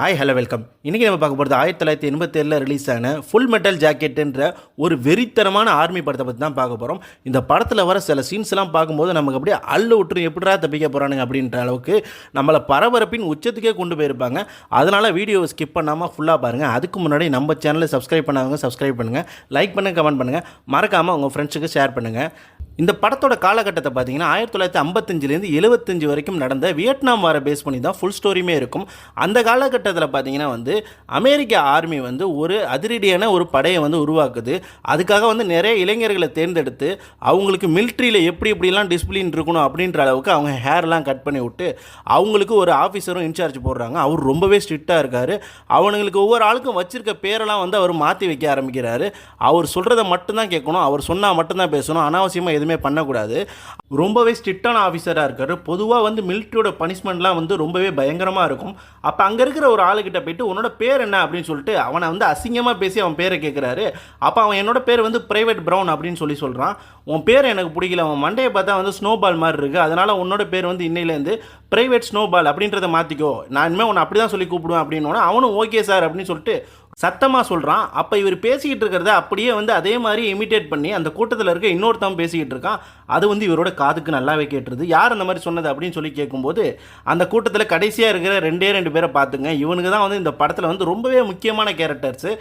Hi hello welcome. இன்றைக்கி நம்ம பார்க்க போகிறது 1987 ரிலீஸ் ஆன ஃபுல் மெட்டல் ஜாக்கெட்டுன்ற ஒரு வெறித்தனமான ஆர்மி படத்தை பற்றி தான் பார்க்க போகிறோம். இந்த படத்தில் வர சில சீன்ஸ்லாம் பார்க்கும்போது நமக்கு அப்படியே அள்ளு விட்டுரும், எப்படிடா தப்பிக்க போகிறானுங்க அப்படின்ற அளவுக்கு நம்மளை பரபரப்பின் உச்சத்துக்கே கொண்டு போயிருப்பாங்க. அதனால் வீடியோவை ஸ்கிப் பண்ணாமல் ஃபுல்லாக பாருங்கள். அதுக்கு முன்னாடி நம்ம சேனலை சப்ஸ்கிரைப் பண்ணாதவங்க சப்ஸ்கிரைப் பண்ணுங்கள், லைக் பண்ணுங்கள், கமெண்ட் பண்ணுங்கள், மறக்காமல் உங்கள் ஃப்ரெண்ட்ஸுக்கு ஷேர் பண்ணுங்கள். இந்த படத்தோட காலகட்டத்தை பார்த்தீங்கன்னா 1955லேருந்து 75 வரைக்கும் நடந்த வியட்நாம் வாரை பேஸ் பண்ணி தான் ஃபுல் ஸ்டோரியுமே இருக்கும். அந்த காலகட்டத்தில் பார்த்தீங்கன்னா அமெரிக்க ஆர்மி ஒரு அதிரடியான ஒரு படையை உருவாக்குது. அதுக்காக நிறைய இளைஞர்களை தேர்ந்தெடுத்து அவங்களுக்கு மிலிட்ரியில் எப்படிலாம் டிசிப்ளின் இருக்கணும் அப்படின்ற அளவுக்கு அவங்க ஹேர்லாம் கட் பண்ணி விட்டு அவங்களுக்கு ஒரு ஆஃபீஸரும் இன்சார்ஜ் போடுறாங்க. அவர் ரொம்பவே ஸ்ட்ரிக்டாக இருக்கார். அவனுங்களுக்கு ஒவ்வொரு ஆளுக்கும் வச்சிருக்க பேரெல்லாம் அவர் மாற்றி வைக்க ஆரம்பிக்கிறாரு. அவர் சொல்கிறத மட்டும்தான் கேட்கணும், அவர் சொன்னால் மட்டும்தான் பேசணும், அனாவசியமாக எதுவுமே பண்ணக்கூடாது. ரொம்பவே ஸ்ட்ரிக்டான ஆஃபீஸராக இருக்கார். பொதுவாக மிலிட்ரியோட பனிஷ்மெண்ட்லாம் ரொம்பவே பயங்கரமாக இருக்கும். அப்போ அங்கே இருக்கிற ஒரு ஆளுக்கிட்ட போயிட்டு உன்னோட பேர் என்ன அப்படின்னு சொல்லிட்டு அவனை அசிங்கமாக பேசி அவன் பேரை கேட்குறாரு. அப்போ அவன் என்னோட பேர் பிரைவேட் ப்ரௌன் அப்படின்னு சொல்கிறான். உன் பேர் எனக்கு பிடிக்கல, உன் மண்டையை பார்த்தா ஸ்னோபால் மாதிரி இருக்குது, அதனால் உன்னோட பேர் இன்னையிலேருந்து பிரைவேட் ஸ்னோபால் அப்படின்றத மாற்றிக்கோ, நான் இனிமேல் உன்னை அப்படி தான் சொல்லி கூப்பிடுவேன் அப்படின்னு அவனும் ஓகே சார் அப்படின்னு சொல்லிட்டு சத்தமாக சொல்கிறான். அப்போ இவர் பேசிக்கிட்டு இருக்கிறத அப்படியே அதே மாதிரி இமிட்டேட் பண்ணி அந்த கூட்டத்தில் இருக்க இன்னொருத்தவன் பேசிக்கிட்டு இருக்கான். அது இவரோட காதுக்கு நல்லாவே கேட்டுருது. யார் அந்த மாதிரி சொன்னது அப்படின்னு சொல்லி கேட்கும்போது அந்த கூட்டத்தில் கடைசியாக இருக்கிற ரெண்டு பேரை பார்த்துங்க, இவனுக்கு தான் இந்த படத்தில் ரொம்பவே முக்கியமான கேரக்டர்ஸு.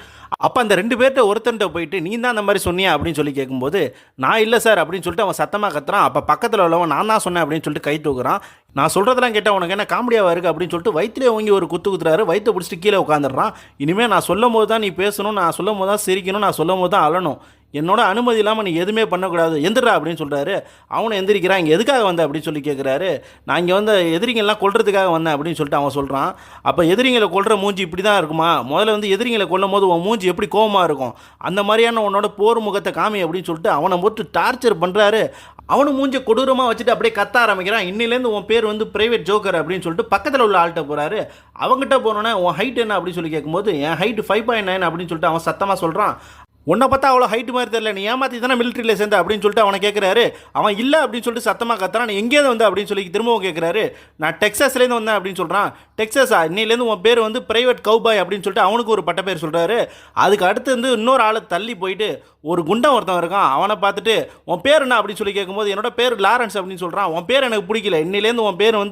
அப்போ அந்த 2 பேர்கிட்ட ஒருத்தன்ட்ட போயிட்டு நீ தான் அந்த மாதிரி சொன்னியா அப்படின்னு சொல்லி கேட்கும்போது நான் இல்லை சார் அப்படின்னு சொல்லிட்டு அவன் சத்தமாக கத்துறான். அப்போ பக்கத்தில் உள்ளவன் நான் தான் சொன்னேன் அப்படின்னு சொல்லிட்டு கை தூக்குறான். நான் சொல்கிறதெல்லாம் கேட்டால் உனக்கு என்ன காமெடியாக இருக்குது அப்படின்னு சொல்லிட்டு வயிற்றுலேயே ஓங்கி ஒரு குத்துறாரு. வயிற்று பிடிச்சிட்டு கீழே உட்காந்துடுறான். இனிமேல் நான் சொல்லும் போது தான் நீ பேசணும், நான் சொல்லும் போது தான் சிரிக்கணும், நான் சொல்லும் போது தான் அழணும், என்னோட அனுமதி இல்லாமல் நீ எதுவுமே பண்ணக்கூடாது, எந்திரா அப்படின்னு சொல்கிறாரு. அவனை எந்திரிக்கிறான். இங்கே எதுக்காக வந்த அப்படின்னு சொல்லி கேட்குறாரு. நான் இங்கே எதிரிங்கெல்லாம் கொல்றதுக்காக வந்தேன் அப்படின்னு சொல்லிட்டு அவன் சொல்கிறான். அப்போ எதிரிங்களை கொல்ற மூஞ்சி இப்படி தான் இருக்குமா? முதல்ல எதிரிங்களை கொல்லும் போது உன் மூஞ்சி எப்படி கோவமாக இருக்கும், அந்த மாதிரியான உன்னோட போர் முகத்தை காமி அப்படின்னு சொல்லிட்டு அவனை போட்டு டார்ச்சர் பண்ணுறாரு. அவனு மூஞ்ச கொடூரமாக வச்சுட்டு அப்படியே கத்த ஆரம்பிக்கிறான். இன்னிலேருந்து உன் பேர் பிரைவேட் ஜோக்கர் அப்படின்னு சொல்லிட்டு பக்கத்தில் உள்ள ஆள்கிட்ட போகிறாரு. அவங்ககிட்ட போனோன்னே உன் ஹைட் என்ன அப்படின்னு சொல்லி கேட்கும்போது என் ஹைட் 5.9 அப்படின்னு சொல்லிட்டு அவன் சத்தமாக சொல்கிறான். உன்னை பார்த்தா அவ்வளோ ஹைட்டு மாதிரி தெரியல, நீ ஏமாற்றி தானே மிலிட்ரியில் சேர்ந்த அப்படின்னு சொல்லிட்டு அவனை கேட்குறாரு. அவன் இல்லை அப்படின்னு சொல்லிட்டு சத்தமாக கத்துறான். நீ எங்கேயிருந்து அப்படின்னு சொல்லி திரும்பவும் கேட்குறாரு. நான் டெக்ஸாஸ்லேருந்து வந்தேன் அப்படின்னு சொல்கிறான். டெக்ஸாஸா? இன்னிலேருந்து உன் பேர் பிரைவேட் கவுபாய் அப்படின்னு சொல்லிட்டு அவனுக்கு ஒரு பட்ட பேர் சொல்கிறாரு. அதுக்கு அடுத்து இன்னொரு ஆளை தள்ளி போயிட்டு ஒரு குண்டம் ஒருத்தன் இருக்கான். அவனை பார்த்துட்டு உன் பேர் என்ன அப்படின்னு சொல்லி கேட்கும்போது என்னோட பேர் லாரன்ஸ் அப்படின்னு சொல்கிறான். உன் பேர் எனக்கு பிடிக்கல, இன்னிலேருந்து உன் பேர்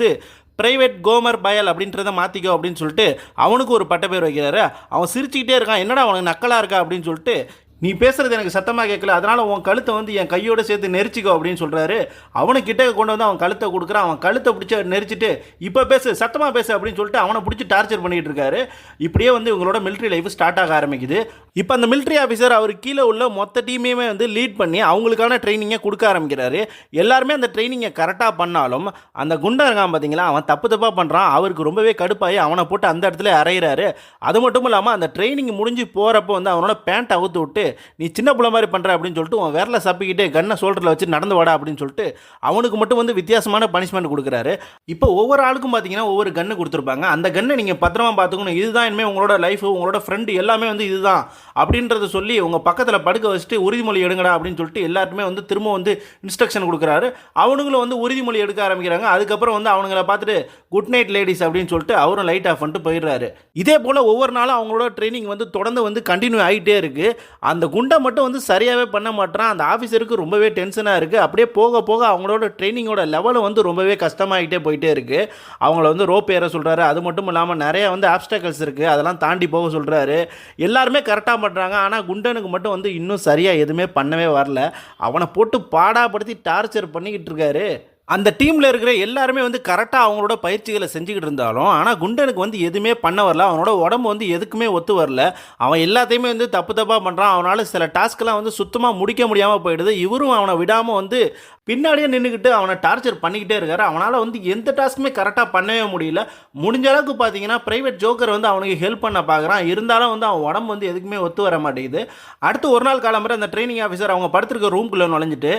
பிரைவேட் கோமர் பயல் அப்படின்றத மாற்றிக்கோ அப்படின்னு சொல்லிட்டு அவனுக்கு ஒரு பட்ட பேர் வைக்கிறாரு. அவன் சிரிச்சுக்கிட்டே இருக்கான். என்னடா அவனுக்கு நக்கலாக இருக்கா அப்படின்னு சொல்லிட்டு நீ பேசுகிறது எனக்கு சத்தமாக கேட்கல, அதனால் உன் கழுத்தை என் கையோடு சேர்த்து நெரிச்சிக்கோ அப்படின்னு சொல்கிறாரு. அவனை கிட்ட கொண்டு அவன் கழுத்தை கொடுக்குறான். அவன் கழுத்தை பிடிச்சி நெரிச்சிட்டு இப்போ பேசு, சத்தமாக பேசு அப்படின்னு சொல்லிட்டு அவனை பிடிச்சி டார்ச்சர் பண்ணிகிட்டு இருக்காரு. இப்படியே இவங்களோட மிலிட்ரி லைஃப் ஸ்டார்ட் ஆக ஆரம்பிக்குது. இப்போ அந்த மிலிட்ரி ஆஃபீஸர் அவர் கீழே உள்ள மொத்த டீமையுமே லீட் பண்ணி அவங்களுக்கான ட்ரைனிங்கை கொடுக்க ஆரம்பிக்கிறாரு. எல்லாருமே அந்த ட்ரைனிங்கை கரெக்டாக பண்ணாலும் அந்த குண்டா இருக்கான் பார்த்தீங்களா, அவன் தப்பாக பண்ணுறான். அவருக்கு ரொம்பவே கடுப்பாகி அவனை போட்டு அந்த இடத்துல அறையிறாரு. அது மட்டும் இல்லாமல் அந்த ட்ரைனிங் முடிஞ்சு போகிறப்போ அவனோட பேண்ட் அவுத்து விட்டு நீ சின்ன பிள்ளை மாதிரி பண்ணுற அப்படின்னு சொல்லிட்டு உன் விரலை சப்பிக்கிட்டே கண்ணை ஷோல்டரில் வச்சு நடந்து வாடா அப்படின்னு சொல்லிட்டு அவனுக்கு மட்டும் வித்தியாசமான பனிஷ்மெண்ட் கொடுக்குறாரு. இப்போ ஒவ்வொரு ஆளுக்கும் பார்த்தீங்கன்னா ஒவ்வொரு கன்று கொடுத்துருப்பாங்க. அந்த கன்னை நீங்கள் பத்திரமா பார்த்துக்கணும், இதுதான் இனிமேல் உங்களோட லைஃப், உங்களோட ஃப்ரெண்டு எல்லாமே இதுதான் அப்படின்றத சொல்லி உங்கள் பக்கத்தில் படுக்க வச்சுட்டு உறுதிமொழி எடுங்கடா அப்படின்னு சொல்லிட்டு எல்லாருமே திரும்ப இன்ஸ்ட்ரக்ஷன் கொடுக்குறாரு. அவனுங்களும் உறுதிமொழி எடுக்க ஆரம்பிக்கிறாங்க. அதுக்கப்புறம் அவனுங்களை பார்த்துட்டு குட் நைட் லேடிஸ் அப்படின்னு சொல்லிட்டு அவரும் லைட் ஆஃப் பண்ணிட்டு போயிடுறாரு. இதே போல் ஒவ்வொரு நாளும் அவங்களோட ட்ரைனிங் தொடர்ந்து கண்டினியூ ஆகிட்டே இருக்குது. அந்த குண்டை மட்டும் சரியாகவே பண்ண மாட்டான். அந்த ஆஃபீஸருக்கு ரொம்பவே டென்ஷனாக இருக்குது. அப்படியே போக போக அவங்களோட ட்ரைனிங்கோட லெவலும் ரொம்பவே கஷ்டமாகிட்டே போயிட்டே இருக்குது. அவங்கள ரோப் ஏற சொல்கிறாரு. அது மட்டும் இல்லாமல் நிறைய ஆப்ஸ்டக்கல்ஸ் இருக்குது, அதெல்லாம் தாண்டி போக சொல்கிறாரு. எல்லாருமே கரெக்டாக பண்ணுறாங்க. ஆனால் குண்டனுக்கு மட்டும் இன்னும் சரியாக எதுவுமே பண்ணவே வரல. அவனை போட்டு பாடாப்படுத்தி டார்ச்சர் பண்ணிக்கிட்டு இருக்காரு. அந்த டீமில் இருக்கிற எல்லாருமே கரெக்டாக அவங்களோட பயிற்சிகளை செஞ்சுக்கிட்டு இருந்தாலும் ஆனால் குண்டனுக்கு எதுவுமே பண்ண வரல. அவனோட உடம்பு எதுக்குமே ஒத்து வரல. அவன் எல்லாத்தையுமே தப்பாக பண்ணுறான். அவனால் சில டாஸ்க்கெல்லாம் சுத்தமாக முடிக்க முடியாமல் போயிடுது. இவரும் அவனை விடாமல் பின்னாடியே நின்றுக்கிட்டு அவனை டார்ச்சர் பண்ணிக்கிட்டே இருக்காரு. அவனால் எந்த டாஸ்க்குமே கரெக்டாக பண்ணவே முடியல. முடிஞ்ச அளவுக்கு பார்த்தீங்கன்னா பிரைவேட் ஜோக்கர் அவனுக்கு ஹெல்ப் பண்ண பார்க்குறான். இருந்தாலும் அவன் உடம்பு எதுக்குமே ஒத்து வர மாட்டேங்குது. அடுத்து ஒரு நாள் காலம்பரை அந்த ட்ரைனிங் ஆஃபீஸர் அவங்க படுத்திருக்க ரூம்குள்ளே நுழைஞ்சிட்டு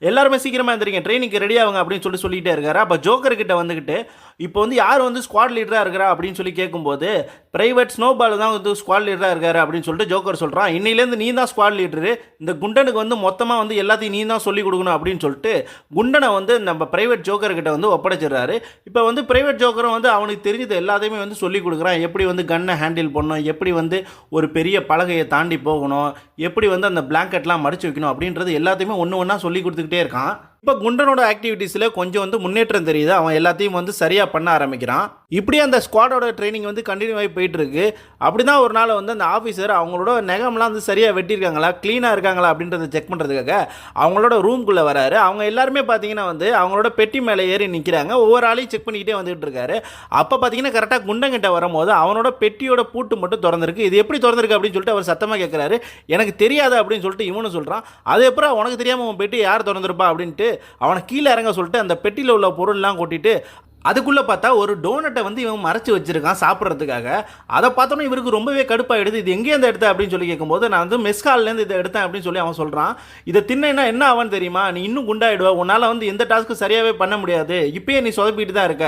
எல்லாருமே சீக்கிரமாக இருந்திருக்கீங்க, ட்ரைனிங்க்கு ரெடி ஆகுங்க அப்படின்னு சொல்லிட்டே இருக்காரு. அப்போ ஜோக்கர் கிட்ட வந்துக்கிட்டு இப்போ வந்து யார் வந்து ஸ்குவாட் லீடராக இருக்கிறா அப்படின்னு சொல்லி கேட்கும்போது பிரைவேட் ஸ்னோபால் தான் வந்து ஸ்குவாட் லீடராக இருக்காரு அப்படின்னு சொல்லிட்டு ஜோக்கர் சொல்கிறான். இன்னிலேருந்து நீ தான் ஸ்குவாட் லீடரு, இந்த குண்டனுக்கு வந்து மொத்தமாக வந்து எல்லாத்தையும் நீ தான் சொல்லிக் கொடுக்கணும் அப்படின்னு சொல்லிட்டு குண்டனை வந்து நம்ம பிரைவேட் ஜோக்கர்கிட்ட வந்து ஒப்படைச்சிடுறாரு. இப்போ வந்து பிரைவேட் ஜோக்கரும் வந்து அவனுக்கு தெரிஞ்சது எல்லாத்தையுமே வந்து சொல்லிக் கொடுக்குறான். எப்படி வந்து கன்னை ஹேண்டில் பண்ணணும், எப்படி வந்து ஒரு பெரிய பலகையை தாண்டி போகணும், எப்படி வந்து அந்த பிளாங்கெட்லாம் மடிச்சு வைக்கணும் அப்படின்றது எல்லாத்தையுமே ஒன்று ஒன்றா சொல்லி கொடுத்துக்கிட்டே இருக்கான். இப்போ குண்டனோட ஆக்டிவிட்டீஸில் கொஞ்சம் வந்து முன்னேற்றம் தெரியுது. அவன் எல்லாத்தையும் வந்து சரியாக பண்ண ஆரம்பிக்கிறான். இப்படியே அந்த ஸ்குவாடோட ட்ரைனிங் வந்து கண்டினியூ ஆகி போயிட்டு இருக்கு. அப்படி தான் ஒரு நாள் வந்து அந்த ஆஃபீஸர் அவங்களோட நகம்லாம் வந்து சரியாக வெட்டியிருக்காங்களா, க்ளீனாக இருக்காங்களா அப்படின்றத செக் பண்ணுறதுக்காக அவங்களோட ரூம்குள்ளே வராரு. அவங்க எல்லாருமே பார்த்தீங்கன்னா வந்து அவங்களோட பெட்டி மேலே ஏறி நிற்கிறாங்க. ஒவ்வொரு ஆளையும் செக் பண்ணிக்கிட்டே வந்துகிட்டு இருக்காரு. அப்போ பார்த்தீங்கன்னா கரெக்டாக குண்டங்கிட்ட வரும்போது அவனோட பெட்டியோட பூட்டு மட்டும் திறந்திருக்கு. இது எப்படி திறந்திருக்கு அப்படின்னு சொல்லிட்டு அவர் சத்தமாக கேட்குறாரு. எனக்கு தெரியாது அப்படின்னு சொல்லிட்டு இவனும் சொல்கிறான். அது எப்பறம் உனக்கு தெரியாமல் உன் பெட்டி யார் திறந்திருப்பா அப்படின்ட்டு அவனை கீழே இறங்க சொல்லிட்டு அந்த பெட்டியில் உள்ள பொருள்லாம் கொட்டிட்டு அதுக்குள்ளே பார்த்தா ஒரு டோனட்டை வந்து இவன் மறைச்சி வச்சிருக்கான் சாப்பிட்றதுக்காக. அதை பார்த்தோன்னா இவருக்கு ரொம்பவே கடுப்பாயிடுது. இது எங்கேருந்து எடுத்த அப்படின்னு சொல்லி கேட்கும்போது நான் வந்து மெஸ்கால்லேருந்து இதை எடுத்தேன் அப்படின்னு சொல்லி அவன் சொல்கிறான். இதை தின்னா என்ன ஆவான்னு தெரியுமா, நீ இன்னும் குண்டாயிடுவ, உன்னால் வந்து எந்த டாஸ்க்கு சரியாகவே பண்ண முடியாது, இப்பயே நீ சொதப்பிட்டு தான் இருக்க,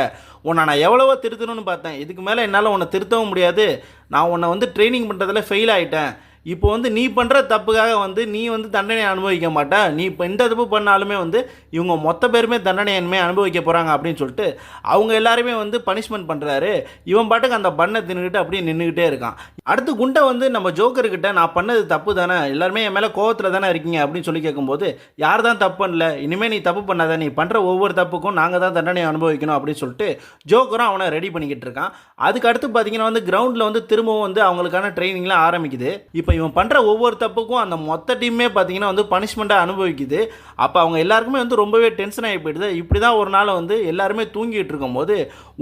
உன்னை நான் எவ்வளவோ திருத்தணும்னு பார்த்தேன், இதுக்கு மேலே என்னால் உன்னை திருத்தவும் முடியாது, நான் உன்னை வந்து ட்ரைனிங் பண்ணுறதுல ஃபெயில் ஆகிட்டேன், இப்போ வந்து நீ பண்ணுற தப்புக்காக வந்து நீ வந்து தண்டனை அனுபவிக்க மாட்டே, நீ இப்போ எந்த தப்பு பண்ணாலுமே வந்து இவங்க மொத்த பேருமே தண்டனையன்மே அனுபவிக்க போகிறாங்க அப்படின்னு சொல்லிட்டு அவங்க எல்லாருமே வந்து பனிஷ்மெண்ட் பண்ணுறாரு. இவன் பாட்டுக்கு அந்த பண்ணை தின்னுக்கிட்டு அப்படியே நின்றுக்கிட்டே இருக்கான். அடுத்து குண்டை வந்து நம்ம ஜோக்கர்கிட்ட நான் பண்ணது தப்பு தானே, எல்லாருமே என் மேலே கோவத்தில் தானே இருக்கீங்க அப்படின்னு சொல்லி கேட்கும்போது யார் தான் தப்பு பண்ணல, இனிமேல் நீ தப்பு பண்ணாத, நீ பண்ணுற ஒவ்வொரு தப்புக்கும் நாங்கள் தான் தண்டனை அனுபவிக்கணும் அப்படின்னு சொல்லிட்டு ஜோக்கரும் அவனை ரெடி பண்ணிக்கிட்டு இருக்கான். அதுக்கு அடுத்து பார்த்தீங்கன்னா வந்து கிரவுண்டில் வந்து திரும்பவும் வந்து அவங்களுக்கான ட்ரைனிங்லாம் ஆரம்பிக்குது. இப்போ இவன் பண்ணுற ஒவ்வொரு தப்புக்கும் அந்த மொத்த டீமே பார்த்தீங்கன்னா வந்து பனிஷ்மெண்ட்டாக அனுபவிக்குது. அப்போ அவங்க எல்லாருக்குமே வந்து ரொம்பவே டென்ஷன் ஆகி போயிடுது. இப்படி தான் ஒரு நாள் வந்து எல்லாருமே தூங்கிட்டு இருக்கும்போது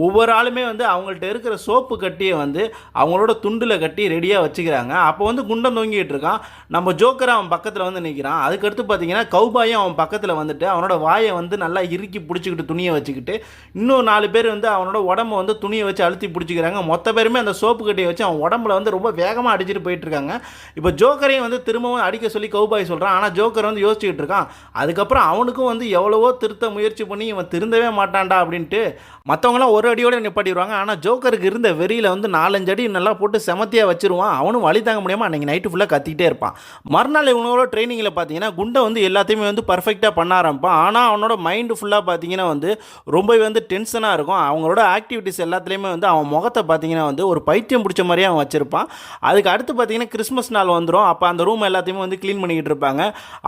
ஒவ்வொரு ஆளுமே வந்து அவங்கள்ட்ட இருக்கிற சோப்பு கட்டியை வந்து அவங்களோட துண்டில் கட்டி ரெடியாக வச்சுக்கிறாங்க. அப்போ வந்து குண்டம் தூங்கிட்டு இருக்கான். நம்ம ஜோக்கரை அவன் பக்கத்தில் வந்து நிற்கிறான். அதுக்கடுத்து பார்த்தீங்கன்னா கௌபாயும் அவன் பக்கத்தில் வந்துட்டு அவனோட வாயை வந்து நல்லா இறுக்கி பிடிச்சிக்கிட்டு துணியை வச்சுக்கிட்டு இன்னும் 4 பேர் வந்து அவனோட உடம்பை வந்து துணியை வச்சு அழுத்தி பிடிச்சிக்கிறாங்க. மொத்த பேருமே அந்த சோப்பு கட்டியை வச்சு அவன் உடம்புல வந்து ரொம்ப வேகமாக அடிச்சுட்டு போயிட்டு இருக்காங்க. இப்போ ஜோக்கரையும் வந்து திரும்பவும் அடிக்க சொல்லி கௌபாய் சொல்கிறான். ஆனால் ஜோக்கர் வந்து யோசிச்சுக்கிட்டு இருக்கான். அதுக்கப்புறம் அவனுக்கும் வந்து எவ்வளவோ திருத்த முயற்சி பண்ணி இவன் திருந்தவே மாட்டான்டா அப்படின்ட்டு மற்றவங்களாம் ஒரு அடியோடு நிப்பாட்டிடுவாங்க. ஆனால் ஜோக்கருக்கு இருந்த வெறியில் வந்து 4-5 அடி நல்லா போட்டு செமத்தியாக வச்சிருவான். அவனும் வழி தாங்க முடியாமல் அன்றைக்கி நைட்டு ஃபுல்லாக கத்திக்கிட்டே இருப்பான். மறுநாள் இவனோட ட்ரைனிங்கில் பார்த்தீங்கன்னா குண்டை வந்து எல்லாத்தையுமே வந்து பர்ஃபெக்டாக பண்ண ஆரம்பிப்பான். ஆனால் அவனோட மைண்டு ஃபுல்லாக பார்த்தீங்கன்னா வந்து ரொம்பவே வந்து டென்ஷனாக இருக்கும். அவங்களோட ஆக்டிவிட்டிஸ் எல்லாத்துலேயுமே வந்து அவன் முகத்தை பார்த்தீங்கன்னா வந்து ஒரு பைத்தியம் பிடிச்ச மாதிரியே அவன் வச்சிருப்பான். அதுக்கு அடுத்து பார்த்தீங்கன்னா கிறிஸ்மஸ் நாள் வந்துடும். அப்போ அந்த ரூம் எல்லாத்தையுமே வந்து க்ளீன் பண்ணிக்கிட்டு இருப்பாங்க.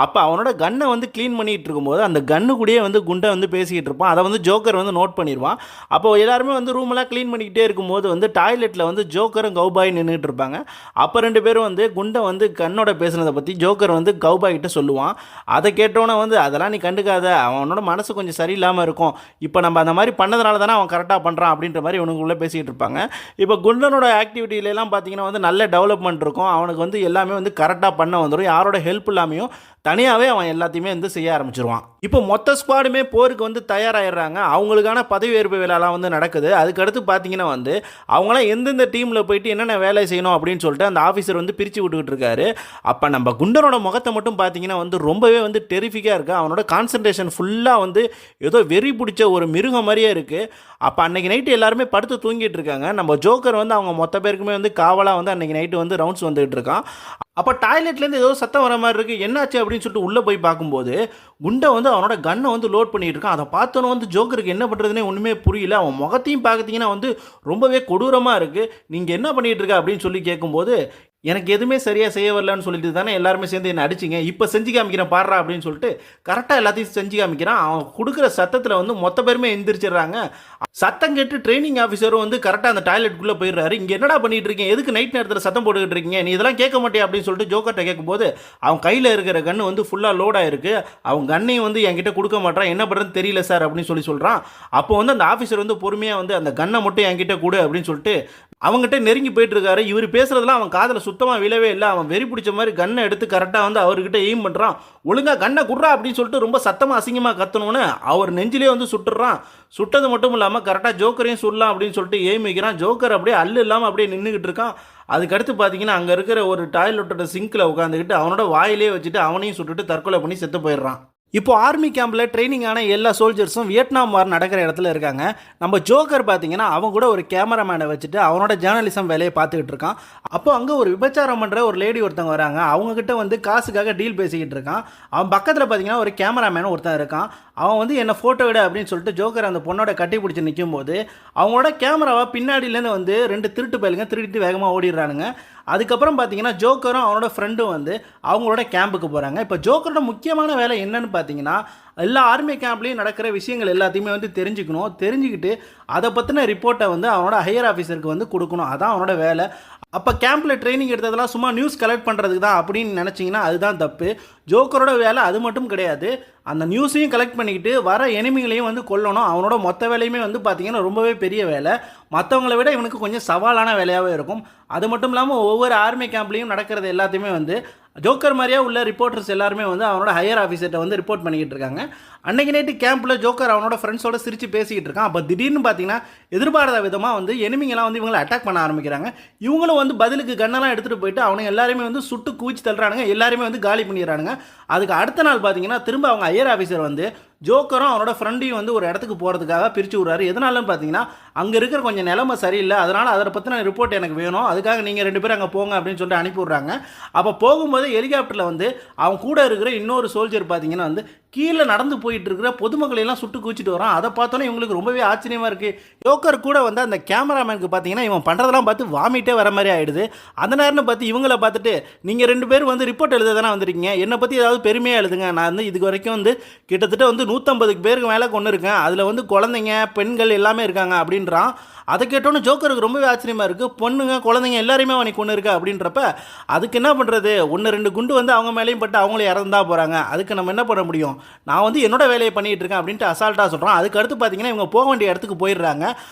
அப்போ அவனோட கன்னை வந்து க்ளீன் பண்ணிகிட்டு இருக்கும்போது அந்த கன்னு கூடயே வந்து குண்டை வந்து பேசிக்கிட்டு இருப்பான். அதை வந்து ஜோக்கர் வந்து நோட் பண்ணிடுவான். அப்போ எல்லாருமே வந்து ரூமெல்லாம் க்ளீன் பண்ணிக்கிட்டே இருக்கும்போது வந்து டாய்லெட்டில் வந்து ஜோக்கரும் கௌபாய் நின்றுட்டு இருப்பாங்க. அப்போ 2 பேரும் வந்து குண்டை வந்து கண்ணோட பேசுனதை பற்றி ஜோக்கர் வந்து கௌபாய் கிட்ட சொல்லுவான். அதை கேட்டோன்னே வந்து அதெல்லாம் நீ கண்டுக்காத, அவனோட மனசு கொஞ்சம் சரியில்லாமல் இருக்கும், இப்போ நம்ம அந்த மாதிரி பண்ணதுனால தானே அவன் கரெக்டாக பண்ணுறான் அப்படின்ற மாதிரி இவனுக்குள்ளே பேசிக்கிட்டு இருப்பாங்க. இப்போ குண்டனோட ஆக்டிவிட்டியிலலாம் பார்த்தீங்கன்னா வந்து நல்ல டெவலப்மெண்ட் இருக்கும். அவனுக்கு வந்து எல்லாமே வந்து கரெக்டாக பண்ண வந்துடும். யாரோட ஹெல்ப் இல்லாமையும் தனியாகவே அவன் எல்லாத்தையுமே வந்து செய்ய ஆரம்பிச்சிருவான். இப்போ மொத்த ஸ்குவாடுமே போருக்கு வந்து தயாராகிடுறாங்க. அவங்களுக்கான பதவி ஏற்பு வேலைலாம் வந்து நடக்குது. அதுக்கடுத்து பார்த்தீங்கன்னா வந்து அவங்களாம் எந்தெந்த டீமில் போயிட்டு என்னென்ன வேலை செய்யணும் அப்படின்னு சொல்லிட்டு அந்த ஆஃபீஸர் வந்து பிரித்து விட்டுக்கிட்டு இருக்காரு. அப்போ நம்ம குண்டனோட முகத்தை மட்டும் பார்த்தீங்கன்னா வந்து ரொம்பவே வந்து டெரிஃபிக்காக இருக்குது. அவனோட கான்சன்ட்ரேஷன் ஃபுல்லாக வந்து ஏதோ வெறி பிடிச்ச ஒரு மிருகம் மாதிரியே இருக்குது. அப்போ அன்றைக்கி நைட்டு எல்லாருமே படுத்து தூங்கிட்டு இருக்காங்க. நம்ம ஜோக்கர் வந்து அவங்க மொத்த பேருக்குமே வந்து காவலாக வந்து அன்றைக்கி நைட்டு வந்து ரவுண்ட்ஸ் வந்துகிட்டு இருக்கான். அப்போ டாய்லெட்லேருந்து ஏதோ சத்தம் வர மாதிரி இருக்குது, என்னாச்சு அப்படின்னு சொல்லிட்டு உள்ளே போய் பார்க்கும்போது குண்டை வந்து அவனோட கன்னை வந்து லோட் பண்ணிகிட்டு இருக்கான். அதை பார்த்தோன்னு வந்து ஜோக்கருக்கு என்ன பண்ணுறதுனே ஒன்றுமே புரியல. அவன் முகத்தையும் பார்த்தீங்கன்னா வந்து ரொம்பவே கொடூரமாக இருக்குது. நீங்கள் என்ன பண்ணிகிட்டு இருக்க அப்படின்னு சொல்லி கேட்கும்போது எனக்கு எதுவுமே சரியாக செய்ய வரலன்னு சொல்லிட்டு தானே எல்லாருமே சேர்ந்து என்னை அடிச்சிங்க, இப்போ செஞ்சு காமிக்கிறேன் பாடுறா அப்படின்னு சொல்லிட்டு கரெக்டாக எல்லாத்தையும் செஞ்சு காமிக்கிறான். அவன் கொடுக்குற சத்தத்தில் வந்து மொத்த பேருமே எந்திரிச்சிடுறாங்க. சத்தம் கேட்டு ட்ரைனிங் ஆஃபீஸரும் வந்து கரெக்டாக அந்த டாய்லெட்டுக்குள்ளே போயிடுறாரு. இங்கே என்னடா பண்ணிட்டு இருக்கீங்க, எதுக்கு நைட் நேரத்தில் சத்தம் போட்டுக்கிட்டு இருக்கீங்க, நீ இதெல்லாம் கேட்க மாட்டே அப்படின்னு சொல்லிட்டு ஜோக்கர்கிட்ட கேட்கும்போது அவன் கையில் இருக்கிற கன்று வந்து ஃபுல்லாக லோட் ஆயிருக்கு. அவன் கன்னையும் வந்து என்கிட்ட கொடுக்க மாட்டான், என்ன பண்ணுறதுன்னு தெரியல சார் அப்படின்னு சொல்லி சொல்கிறான். அப்போ வந்து அந்த ஆஃபீஸர் வந்து பொறுமையாக வந்து அந்த கன்னை மட்டும் என்கிட்ட கொடு அப்படின்னு சொல்லிட்டு அவங்ககிட்ட நெருங்கி போயிட்டு இருக்காரு. இவர் பேசுறதுலாம் அவன் காதில் சுத்தமாக விழவே இல்லை. அவன் வெறி பிடிச்ச மாதிரி கன்னை எடுத்து கரெக்டாக வந்து அவர்கிட்ட எய்ம் பண்ணுறான். ஒழுங்காக கன்னை குடுறா அப்படின்னு சொல்லிட்டு ரொம்ப சத்தமாக அசிங்கமாக கத்தணும்னு அவர் நெஞ்சிலே வந்து சுட்டுறான். சுட்டது மட்டும் இல்லாமல் கரெக்டாக ஜோக்கரையும் சுடலாம் அப்படின்னு சொல்லிட்டு எய்ம் வைக்கிறான். ஜோக்கர் அப்படியே அல்லு இல்லாமல் அப்படியே நின்றுக்கிட்டு இருக்கான். அதுக்கடுத்து பார்த்தீங்கன்னா அங்கே இருக்கிற ஒரு டாய்லெட்டோட சிங்கில் உட்காந்துக்கிட்டு அவனோட வாயிலே வச்சுட்டு அவனையும் சுட்டுட்டு தற்கொலை பண்ணி செத்து போயிடுறான். இப்போ ஆர்மி கேம்பில் ட்ரைனிங் ஆன எல்லா சோல்ஜர்ஸும் வியட்நாம் வார் நடக்கிற இடத்துல இருக்காங்க. நம்ம ஜோக்கர் பார்த்தீங்கன்னா அவன் கூட ஒரு கேமராமேனை வச்சுட்டு அவனோட ஜேர்னலிசம் வேலையை பார்த்துக்கிட்டு இருக்கான். அப்போ அங்கே ஒரு விபச்சாரம் பண்ணுற ஒரு லேடி ஒருத்தவங்க வராங்க. அவங்கக்கிட்ட வந்து காசுக்காக டீல் பேசிக்கிட்டு இருக்கான். அவன் பக்கத்தில் பார்த்தீங்கன்னா ஒரு கேமராமேன் ஒருத்தன் இருக்கான். அவன் வந்து என்ன ஃபோட்டோ விட அப்படின்னு சொல்லிட்டு ஜோக்கர் அந்த பொண்ணோட கட்டி பிடிச்சி நிற்கும் போது அவங்களோட கேமராவை பின்னாடியிலேருந்து வந்து 2 திருட்டு பயலுங்க திருடிட்டு வேகமாக ஓடிடுறானுங்க. அதுக்கப்புறம் பார்த்தீங்கன்னா ஜோக்கரும் அவனோட ஃப்ரெண்டும் வந்து அவங்களோட கேம்புக்கு போகிறாங்க. இப்போ ஜோக்கரோட முக்கியமான வேலை என்னன்னு பார்த்தீங்கன்னா எல்லா ஆர்மி கேம்ப்லேயும் நடக்கிற விஷயங்கள் எல்லாத்தையுமே வந்து தெரிஞ்சுக்கிட்டு அதை பற்றின ரிப்போர்ட்டை வந்து அவனோட ஹையர் ஆஃபீஸருக்கு வந்து கொடுக்கணும். அதான் அவனோட வேலை. அப்போ கேம்பில் ட்ரைனிங் எடுத்ததெல்லாம் சும்மா நியூஸ் கலெக்ட் பண்ணுறதுக்கு தான் அப்படின்னு நினச்சிங்கன்னா அதுதான் தப்பு. ஜோக்கரோட வேலை அது மட்டும் கிடையாது. அந்த நியூஸையும் கலெக்ட் பண்ணிக்கிட்டு வர எனிமிகளையும் வந்து கொல்லணும். அவனோட மொத்த வேலையுமே வந்து பார்த்திங்கன்னா ரொம்பவே பெரிய வேலை. மற்றவங்களை விட இவனுக்கு கொஞ்சம் சவாலான வேலையாகவே இருக்கும். அது மட்டும் இல்லாமல் ஒவ்வொரு ஆர்மி கேம்ப்லேயும் நடக்கிறது எல்லாத்தையுமே வந்து ஜோக்கர் மாதிரியே உள்ள ரிப்போர்ட்டர்ஸ் எல்லாருமே வந்து அவனோட ஹையர் ஆஃபீஸர்கிட்ட வந்து ரிப்போர்ட் பண்ணிக்கிட்டு இருக்காங்க. அன்றைக்கி நைட்டு கேம்பில் ஜோக்கர் அவனோட ஃப்ரெண்ட்ஸோட சிரித்து பேசிக்கிட்டு இருக்கான். அப்போ திடீர்னு பார்த்தீங்கன்னா எதிர்பாராத விதமாக வந்து எனிமிங்கெல்லாம் வந்து இவங்களை அட்டாக் பண்ண ஆரம்பிக்கிறாங்க. இவங்களும் வந்து பதிலுக்கு கண்ணெல்லாம் எடுத்துகிட்டு போயிட்டு அவனுங்க எல்லாருமே வந்து சுட்டு கூச்சி தள்ளுறானுங்க. எல்லாருமே வந்து காலி பண்ணிடுறானுங்க. அதுக்கு அடுத்த நாள் பார்த்தீங்கன்னா திரும்ப அவங்க ஹையர் ஆஃபீஸர் வந்து ஜோக்கரும் அவனோட ஃப்ரெண்டையும் வந்து ஒரு இடத்துக்கு போகிறதுக்காக பிரித்து விட்றாரு. எதனாலன்னு பார்த்தீங்கன்னா அங்கே இருக்கிற கொஞ்சம் நிலைமை சரியில்லை, அதனால் அதை பற்றின ரிப்போர்ட் எனக்கு வேணும், அதுக்காக நீங்கள் 2 பேரும் அங்கே போங்க அப்படின்னு சொல்லிட்டு அனுப்பி விட்றாங்க. அப்போ போகும்போது ஹெலிகாப்டரில் வந்து அவன் கூட இருக்கிற இன்னொரு சோல்ஜர் பார்த்தீங்கன்னா வந்து கீழே நடந்து போயிட்டு இருக்கிற பொதுமக்களெல்லாம் சுட்டு கூச்சிட்டு வரான். அதை பார்த்தோன்னே இவங்களுக்கு ரொம்பவே ஆச்சரியமாக இருக்குது. ஜோக்கர் கூட வந்து அந்த கேமராமேனுக்கு பார்த்தீங்கன்னா இவன் பண்ணுறதெல்லாம் பார்த்து வாமிட்டே வர மாதிரி ஆகிடுது. அந்த நேரம்னு பார்த்து இவங்களை பார்த்துட்டு நீங்கள் 2 பேரும் வந்து ரிப்போர்ட் எழுத தானே வந்திருக்கீங்க, என்னை பற்றி ஏதாவது பெருமையாக எழுதுங்க, நான் வந்து இதுக்கு வரைக்கும் வந்து கிட்டத்தட்ட வந்து 150 பேருக்கு மேலே கொண்டு இருக்கேன், அதில் வந்து குழந்தைங்க பெண்கள் எல்லாமே இருக்காங்க அப்படின்றான். அதை கேட்டோன்னு ஜோக்கருக்கு ரொம்பவே ஆச்சரியமாக இருக்குது. பொண்ணுங்க குழந்தைங்க எல்லாருமே அவனுக்கு கொண்டு இருக்கா அப்படின்றப்ப அதுக்கு என்ன பண்ணுறது, 1-2 குண்டு வந்து அவங்க மேலேயும் பட்டு அவங்களே இறந்தா போகிறாங்க, அதுக்கு நம்ம என்ன பண்ண முடியும், நான் வந்து என்னோட வேலையை பண்ணிகிட்டு இருக்கேன் அப்படின்ட்டு அசால்ட்டாக சொல்கிறான். அதுக்கு அடுத்து பார்த்தீங்கன்னா இவங்க போக வேண்டிய இடத்துக்கு போயிடுறாங்க.